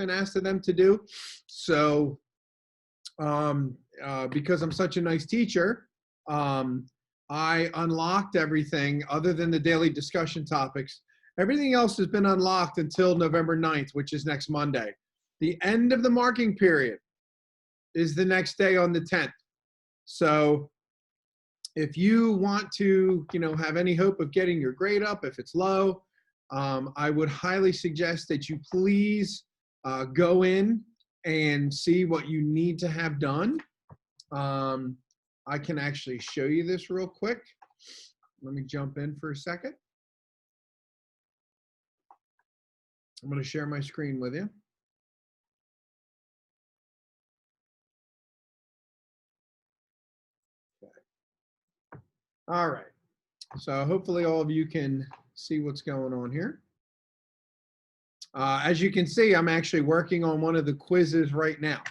been asked of them to do. So because I'm such a nice teacher, I unlocked everything other than the daily discussion topics. Everything else has been unlocked until November 9th, which is next Monday. The end of the marking period is the next day on the 10th. So if you want to, have any hope of getting your grade up, if it's low, I would highly suggest that you please go in and see what you need to have done. I can actually show you this real quick. Let me jump in for a second. I'm going to share my screen with you. Okay. All right. So hopefully all of you can see what's going on here. As you can see, I'm actually working on one of the quizzes right now.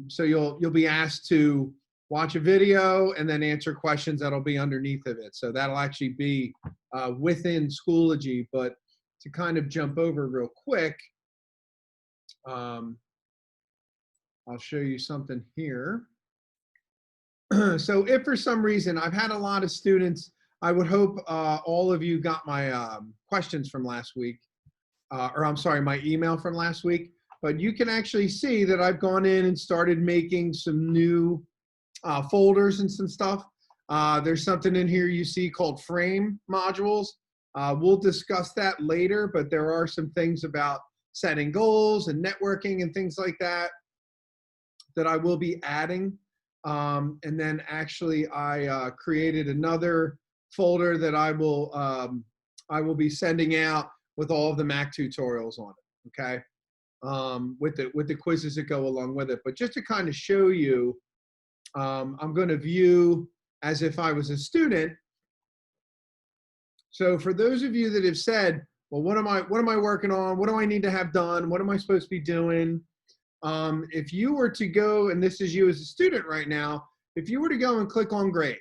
So you'll be asked to watch a video and then answer questions that'll be underneath of it. So that'll actually be within Schoology, but to kind of jump over real quick, I'll show you something here. So if for some reason, I've had a lot of students, I would hope all of you got my questions from last week, or I'm sorry, my email from last week, but you can actually see that I've gone in and started making some new folders and some stuff. There's something in here you see called frame modules. We'll discuss that later, but there are some things about setting goals and networking and things like that that I will be adding. And then actually I created another folder that I will be sending out with all of the Mac tutorials on it, okay? With the quizzes that go along with it. But just to kind of show you, I'm going to view as if I was a student. So for those of you that have said, well, what am I working on? What do I need to have done? What am I supposed to be doing? If you were to go, and this is you as a student right now, if you were to go and click on grades,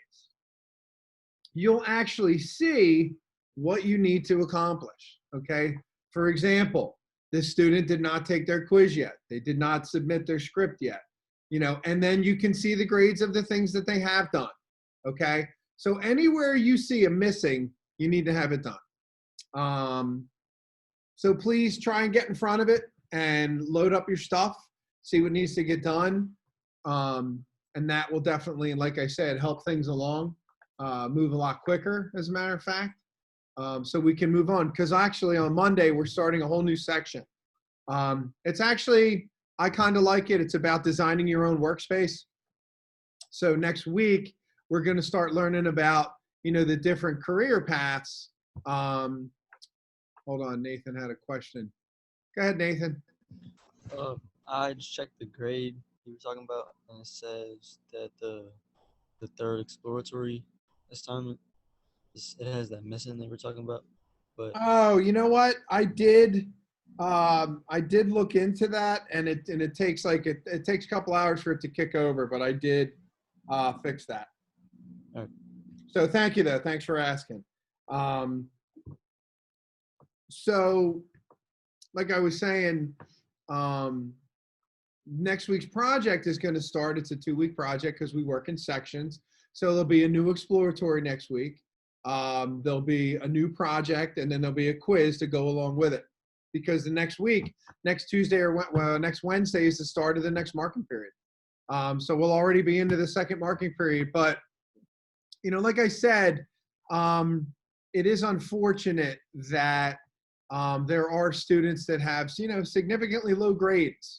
you'll actually see what you need to accomplish, okay? For example, this student did not take their quiz yet. They did not submit their script yet, and then you can see the grades of the things that they have done, okay? So anywhere you see a missing, you need to have it done. So please try and get in front of it and load up your stuff, see what needs to get done. And that will definitely, like I said, help things along, move a lot quicker, as a matter of fact. So we can move on, because actually on Monday, we're starting a whole new section. It's actually, I kind of like it. It's about designing your own workspace. So next week, we're going to start learning about, the different career paths. Hold on, Nathan had a question. Go ahead, Nathan. I just checked the grade you were talking about, and it says that the third exploratory assignment, it has that missing they were talking about. But oh, you know what? I did look into that, and it takes it takes a couple hours for it to kick over, but I did fix that. all right. So thank you, though. Thanks for asking. So, like I was saying, next week's project is going to start. It's a 2-week project because we work in sections. So there'll be a new exploratory next week. There'll be a new project, and then there'll be a quiz to go along with it. Because the next week, next Tuesday or next Wednesday is the start of the next marking period. So we'll already be into the second marking period. But, like I said, it is unfortunate that there are students that have, significantly low grades.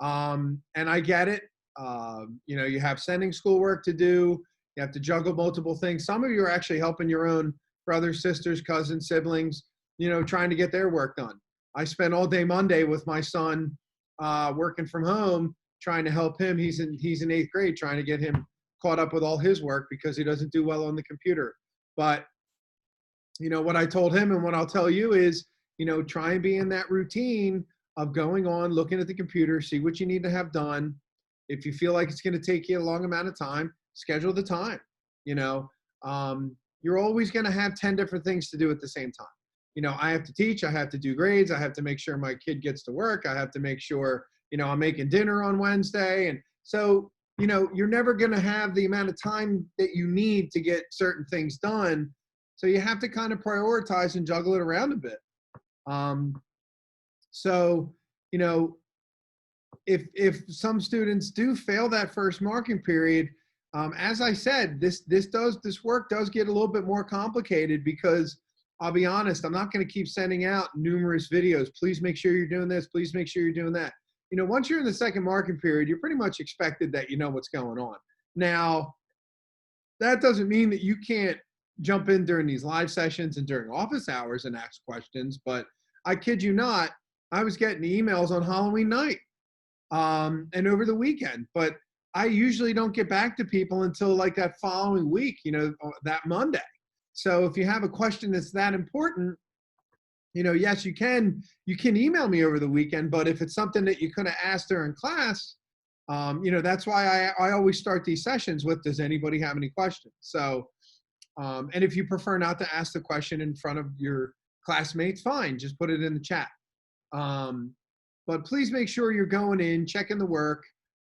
And I get it. You have sending schoolwork to do. You have to juggle multiple things. Some of you are actually helping your own brothers, sisters, cousins, siblings, trying to get their work done. I spent all day Monday with my son working from home, trying to help him. He's in 8th grade, trying to get him caught up with all his work because he doesn't do well on the computer. But, what I told him and what I'll tell you is, try and be in that routine of going on, looking at the computer, see what you need to have done. If you feel like it's going to take you a long amount of time, schedule the time. You're always going to have 10 different things to do at the same time. I have to teach, I have to do grades, I have to make sure my kid gets to work, I have to make sure, I'm making dinner on Wednesday. And so, you're never going to have the amount of time that you need to get certain things done. So you have to kind of prioritize and juggle it around a bit. So, if some students do fail that first marking period, as I said, this work does get a little bit more complicated, because I'll be honest, I'm not going to keep sending out numerous videos. Please make sure you're doing this. Please make sure you're doing that. Once you're in the second marking period, you're pretty much expected that you know what's going on. Now, that doesn't mean that you can't jump in during these live sessions and during office hours and ask questions, but I kid you not, I was getting emails on Halloween night and over the weekend, but I usually don't get back to people until like that following week, that Monday. So if you have a question that's that important, yes, you can email me over the weekend, but if it's something that you could have asked during class, that's why I always start these sessions with, does anybody have any questions? So, and if you prefer not to ask the question in front of your classmates, fine, just put it in the chat. But please make sure you're going in, checking the work.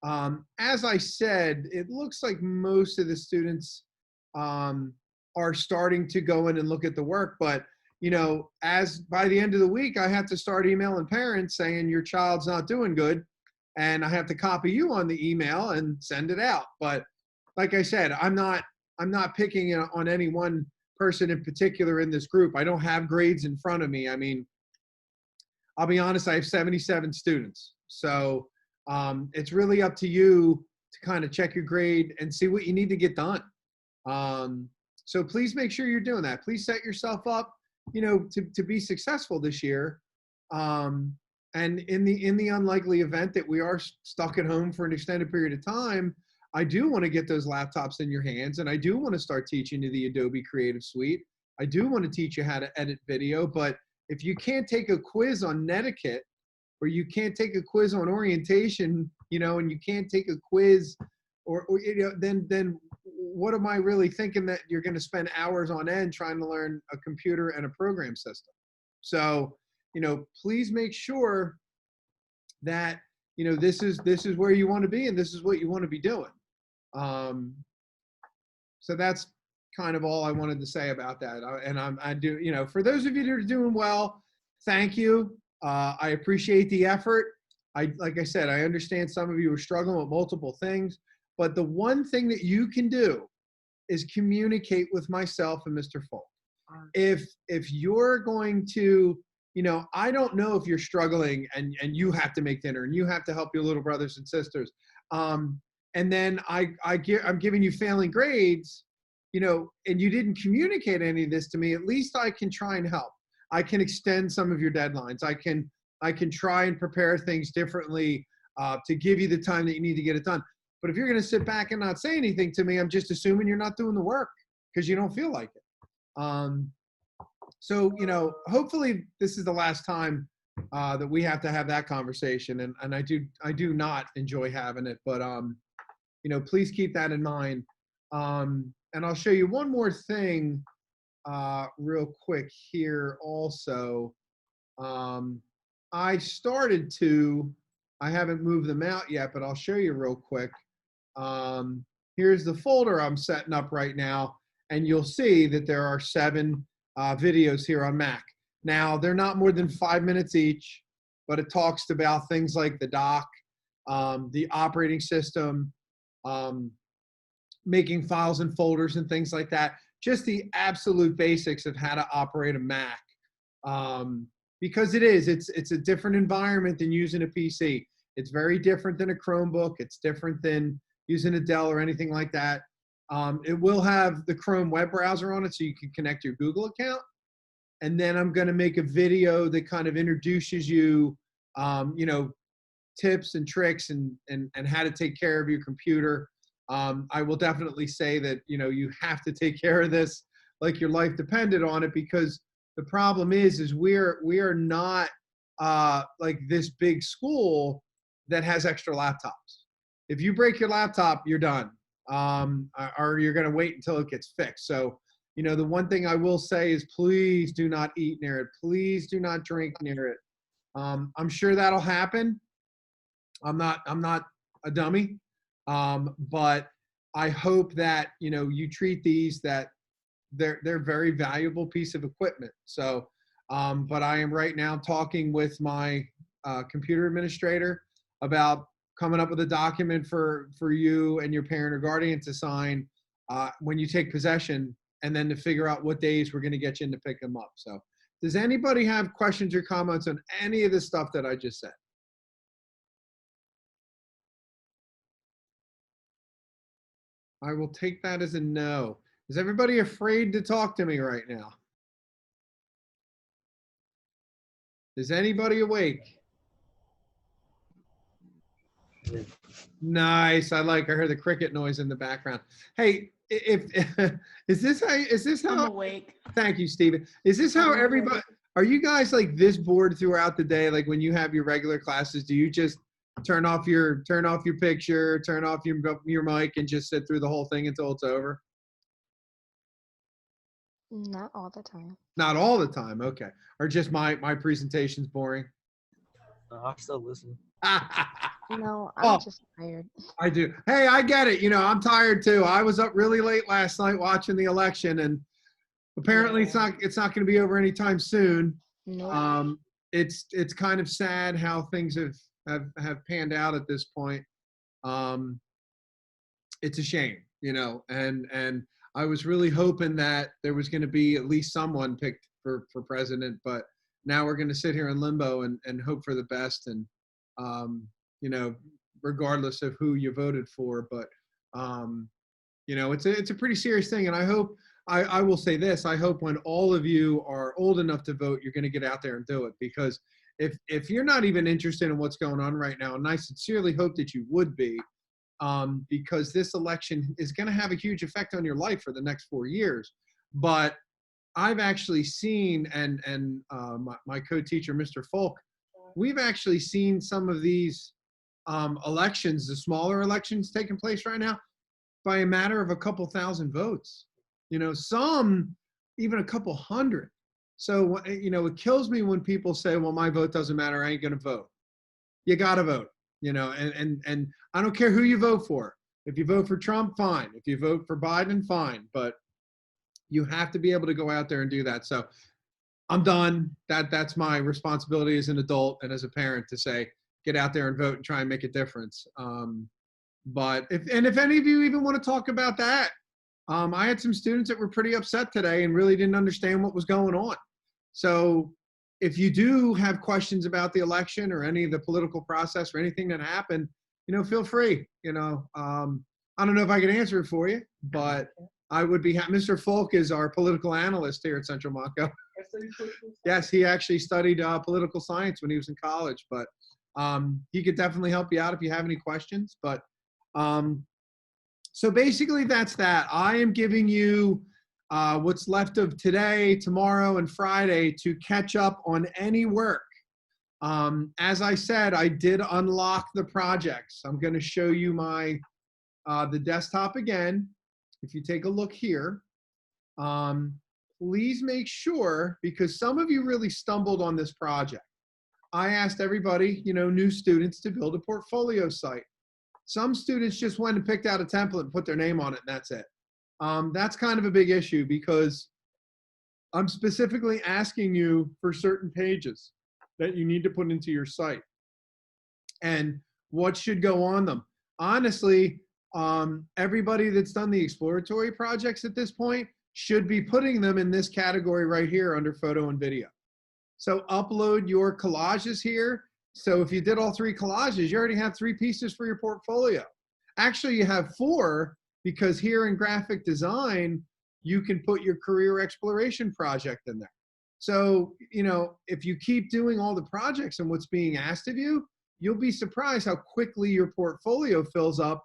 As I said, it looks like most of the students are starting to go in and look at the work, but as by the end of the week, I have to start emailing parents saying your child's not doing good, and I have to copy you on the email and send it out. But like I said, I'm not picking on any one person in particular in this group. I don't have grades in front of me. I mean, I'll be honest, I have 77 students. So it's really up to you to kind of check your grade and see what you need to get done. So please make sure you're doing that. Please set yourself up, to be successful this year. And in the unlikely event that we are stuck at home for an extended period of time, I do want to get those laptops in your hands, and I do want to start teaching you the Adobe Creative Suite. I do want to teach you how to edit video, but if you can't take a quiz on netiquette, or you can't take a quiz on orientation, and you can't take a quiz, or then what am I really thinking that you're going to spend hours on end trying to learn a computer and a program system? So, please make sure that, this is where you want to be, and this is what you want to be doing. So that's kind of all I wanted to say about that. I do, for those of you that are doing well, thank you. I appreciate the effort. Like I said, I understand some of you are struggling with multiple things, but the one thing that you can do is communicate with myself and Mr. Folk. If you're going to, I don't know if you're struggling and you have to make dinner and you have to help your little brothers and sisters. And then I'm giving you failing grades, and you didn't communicate any of this to me, at least I can try and help. I can extend some of your deadlines. I can try and prepare things differently to give you the time that you need to get it done. But if you're going to sit back and not say anything to me, I'm just assuming you're not doing the work because you don't feel like it. So, hopefully this is the last time that we have to have that conversation. And I do not enjoy having it, but, please keep that in mind. And I'll show you one more thing real quick here also. I haven't moved them out yet, but I'll show you real quick. Here's the folder I'm setting up right now, and you'll see that there are 7 videos here on Mac. Now, they're not more than 5 minutes each, but it talks about things like the dock, the operating system, making files and folders and things like that. Just the absolute basics of how to operate a Mac. Because it's a different environment than using a PC. It's very different than a Chromebook. It's different than using a Dell or anything like that. It will have the Chrome web browser on it, so you can connect your Google account. And then I'm going to make a video that kind of introduces you, tips and tricks and how to take care of your computer. I will definitely say that, you have to take care of this like your life depended on it, because the problem is we are not like this big school that has extra laptops. If you break your laptop, you're done, or you're going to wait until it gets fixed. So You know, the one thing I will say is please do not eat near it. Please do not drink near it. I'm sure that'll happen. I'm not a dummy. But I hope that, you know, you treat these that they're very valuable piece of equipment. So, but I am right now talking with my computer administrator about coming up with a document for you and your parent or guardian to sign when you take possession, and then to figure out what days we're going to get you in to pick them up. So, does anybody have questions or comments on any of the stuff that I just said? I will take that as a no. Is everybody afraid to talk to me right now? Is anybody awake? Yeah. Nice. I heard the cricket noise in the background. Hey, if is this I'm how, awake. thank you, Stephen. Is this how I'm everybody, awake. are you guys like this bored throughout the day? Like when you have your regular classes, do you just turn off your picture, turn off your mic and just sit through the whole thing until it's over? Not all the time. Not all the time. Okay. Or just my presentation's boring? I still listen. No, I'm Oh. just tired. I do. Hey, I get it. You know, I'm tired too. I was up really late last night watching the election, and apparently it's not going to be over anytime soon. No. It's kind of sad how things have panned out at this point. It's a shame, you know, and I was really hoping that there was going to be at least someone picked for president, but now we're going to sit here in limbo and hope for the best. And, you know, regardless of who you voted for, but, you know, it's a pretty serious thing. And I hope, I will say this, I hope when all of you are old enough to vote, you're going to get out there and do it, because if you're not even interested in what's going on right now, and I sincerely hope that you would be, because this election is going to have a huge effect on your life for the next 4 years. But I've actually seen, and my co-teacher, Mr. Folk, we've actually seen some of these elections, the smaller elections taking place right now, by a matter of a couple thousand votes. You know, some even a couple hundred. So, you know, it kills me when people say, well, my vote doesn't matter, I ain't going to vote. You got to vote, you know, and I don't care who you vote for. If you vote for Trump, fine. If you vote for Biden, fine. But you have to be able to go out there and do that. So I'm done. That's my responsibility as an adult and as a parent to say, get out there and vote and try and make a difference. But if any of you even want to talk about that, I had some students that were pretty upset today and really didn't understand what was going on. So if you do have questions about the election or any of the political process or anything that happened, you know, feel free. You know, I don't know if I can answer it for you, but I would be happy. Mr. Folk is our political analyst here at Central Montco. Yes, he actually studied political science when he was in college, but he could definitely help you out if you have any questions. But so basically that's that. I am giving you what's left of today, tomorrow, and Friday to catch up on any work. As I said, I did unlock the projects. I'm going to show you my the desktop again. If you take a look here, please make sure, because some of you really stumbled on this project. I asked everybody, you know, new students, to build a portfolio site. Some students just went and picked out a template and put their name on it, and that's it. That's kind of a big issue, because I'm specifically asking you for certain pages that you need to put into your site and what should go on them. Honestly, everybody that's done the exploratory projects at this point should be putting them in this category right here under photo and video. So upload your collages here. So if you did all 3 collages, you already have 3 pieces for your portfolio. Actually, you have 4, because here in graphic design, you can put your career exploration project in there. So, you know, if you keep doing all the projects and what's being asked of you, you'll be surprised how quickly your portfolio fills up.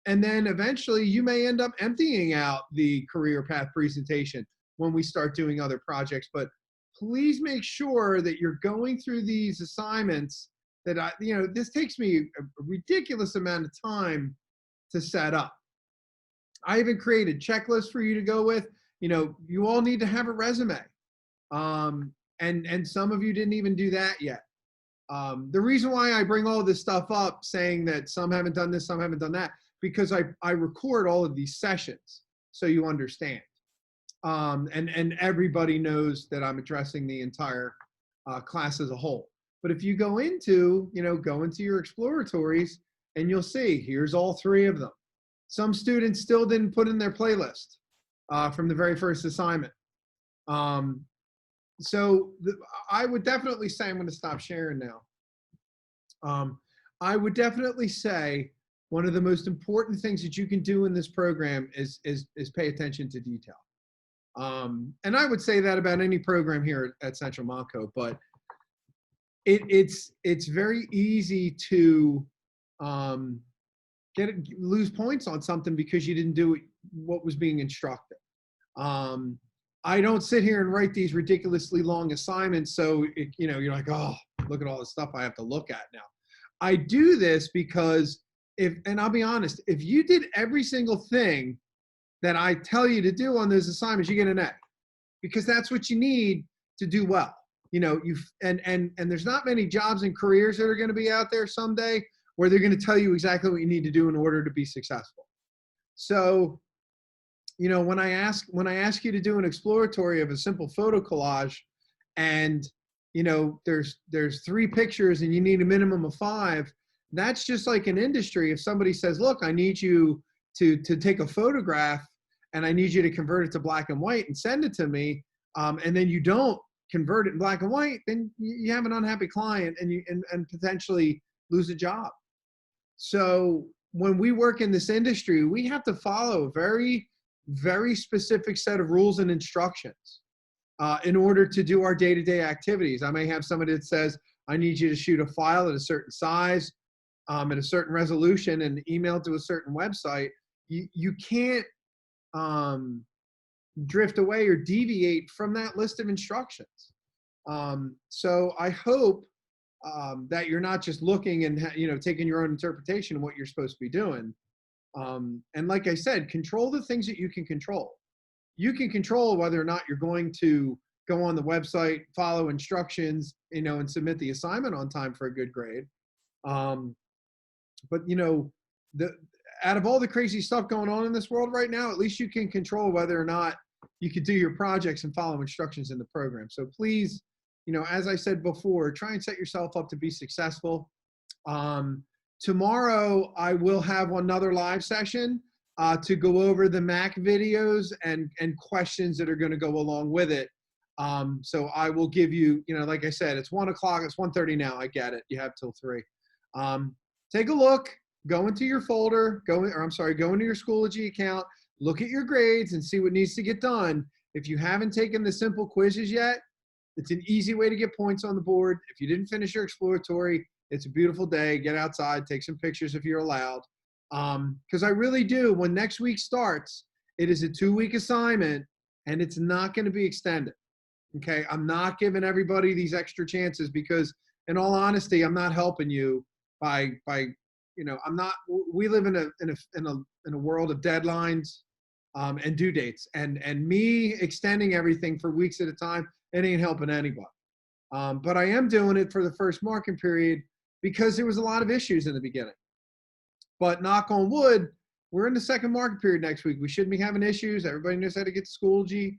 And then eventually you may end up emptying out the career path presentation when we start doing other projects. But please make sure that you're going through these assignments that you know, this takes me a ridiculous amount of time to set up. I even created checklists for you to go with. you all need to have a resume. And some of you didn't even do that yet. The reason why I bring all this stuff up, saying that some haven't done this, some haven't done that, because I record all of these sessions so you understand. And everybody knows that I'm addressing the entire class as a whole. But if you go into your exploratories, and you'll see, here's all 3 of them. Some students still didn't put in their playlist from the very first assignment. So I would definitely say, I'm going to stop sharing now. I would definitely say one of the most important things that you can do in this program is pay attention to detail. And I would say that about any program here at Central Montco, but it's very easy to lose points on something because you didn't do what was being instructed. I don't sit here and write these ridiculously long assignments, so you're like, oh, look at all the stuff I have to look at now. I do this because and I'll be honest, if you did every single thing that I tell you to do on those assignments, you get an A, because that's what you need to do well. And there's not many jobs and careers that are going to be out there someday where they're going to tell you exactly what you need to do in order to be successful. So, when I ask you to do an exploratory of a simple photo collage, and there's 3 pictures and you need a minimum of 5, that's just like an industry. If somebody says, look, I need you to take a photograph and I need you to convert it to black and white and send it to me, and then you don't convert it in black and white, then you have an unhappy client and potentially lose a job. So when we work in this industry, we have to follow a very, very specific set of rules and instructions in order to do our day-to-day activities. I may have somebody that says, I need you to shoot a file at a certain size, at a certain resolution, and email to a certain website. You can't drift away or deviate from that list of instructions. So I hope that you're not just looking and taking your own interpretation of what you're supposed to be doing. And like I said, control the things that you can control. You can control whether or not you're going to go on the website, follow instructions, and submit the assignment on time for a good grade. But out of all the crazy stuff going on in this world right now, at least you can control whether or not you could do your projects and follow instructions in the program. So please, as I said before, try and set yourself up to be successful. Tomorrow, I will have another live session to go over the Mac videos and questions that are going to go along with it. So I will give you, like I said, it's 1 o'clock, it's 1:30 now. I get it. You have till 3. Take a look, go into your folder, go into your Schoology account, look at your grades and see what needs to get done. If you haven't taken the simple quizzes yet, it's an easy way to get points on the board. If you didn't finish your exploratory, it's a beautiful day. Get outside, take some pictures if you're allowed. Because I really do, when next week starts, it is a 2-week assignment and it's not going to be extended. Okay, I'm not giving everybody these extra chances because, in all honesty, I'm not helping you by I'm not. We live in a world of deadlines and due dates, and me extending everything for weeks at a time, it ain't helping anybody. But I am doing it for the first marking period because there was a lot of issues in the beginning. But knock on wood, we're in the second market period next week. We shouldn't be having issues. Everybody knows how to get to Schoology.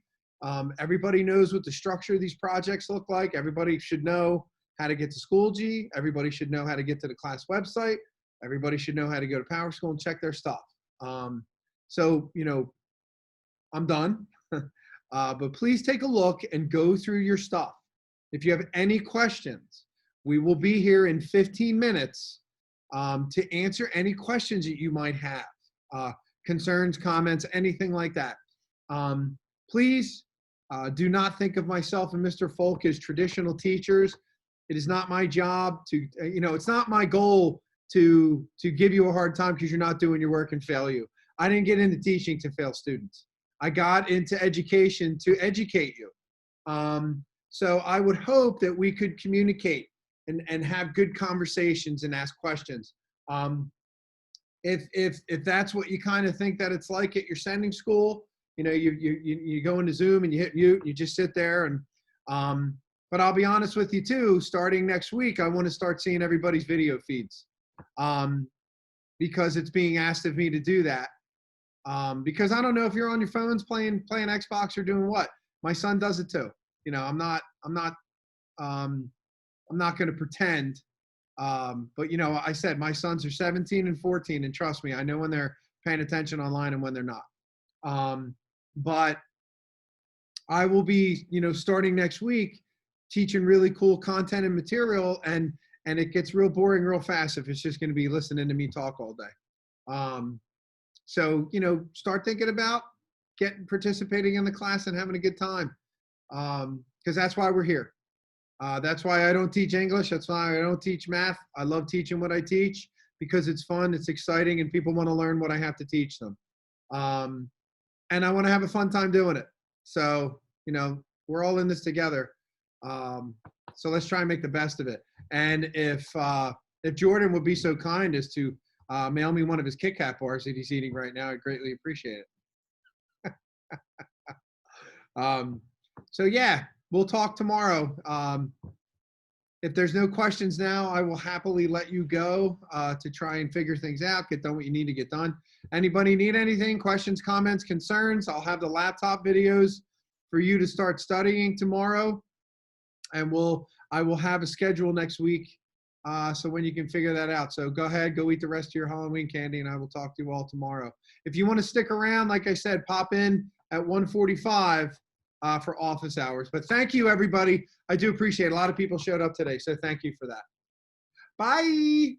Everybody knows what the structure of these projects look like. Everybody should know how to get to Schoology. Everybody should know how to get to the class website. Everybody should know how to go to PowerSchool and check their stuff. So, I'm done. But please take a look and go through your stuff. If you have any questions, we will be here in 15 minutes to answer any questions that you might have, concerns, comments, anything like that. Please do not think of myself and Mr. Folk as traditional teachers. It is not my job to, it's not my goal to give you a hard time because you're not doing your work and fail you. I didn't get into teaching to fail students. I got into education to educate you. So I would hope that we could communicate and have good conversations and ask questions. If that's what you kind of think that it's like at your sending school, you know, you go into Zoom and you hit mute, and you just sit there. And but I'll be honest with you too, starting next week, I want to start seeing everybody's video feeds, because it's being asked of me to do that. Because I don't know if you're on your phones playing Xbox or doing what. My son does it too. You know, I'm not going to pretend. But you know, I said my sons are 17 and 14, and trust me, I know when they're paying attention online and when they're not. But I will be, you know, starting next week, teaching really cool content and material, and it gets real boring real fast if it's just going to be listening to me talk all day. So, you know, start thinking about participating in the class and having a good time, because that's why we're here. That's why I don't teach English. That's why I don't teach math. I love teaching what I teach because it's fun, it's exciting, and people want to learn what I have to teach them. And I want to have a fun time doing it. So, you know, we're all in this together. So let's try and make the best of it. And if Jordan would be so kind as to mail me one of his Kit Kat bars that he's eating right now, I'd greatly appreciate it. So yeah, we'll talk tomorrow. If there's no questions now, I will happily let you go to try and figure things out, get done what you need to get done. Anybody need anything, questions, comments, concerns? I'll have the laptop videos for you to start studying tomorrow. And I will have a schedule next week, so when you can figure that out. So go ahead, go eat the rest of your Halloween candy, and I will talk to you all tomorrow. If you want to stick around, like I said, pop in at 1:45 for office hours. But thank you, everybody. I do appreciate it. A lot of people showed up today, so thank you for that. Bye.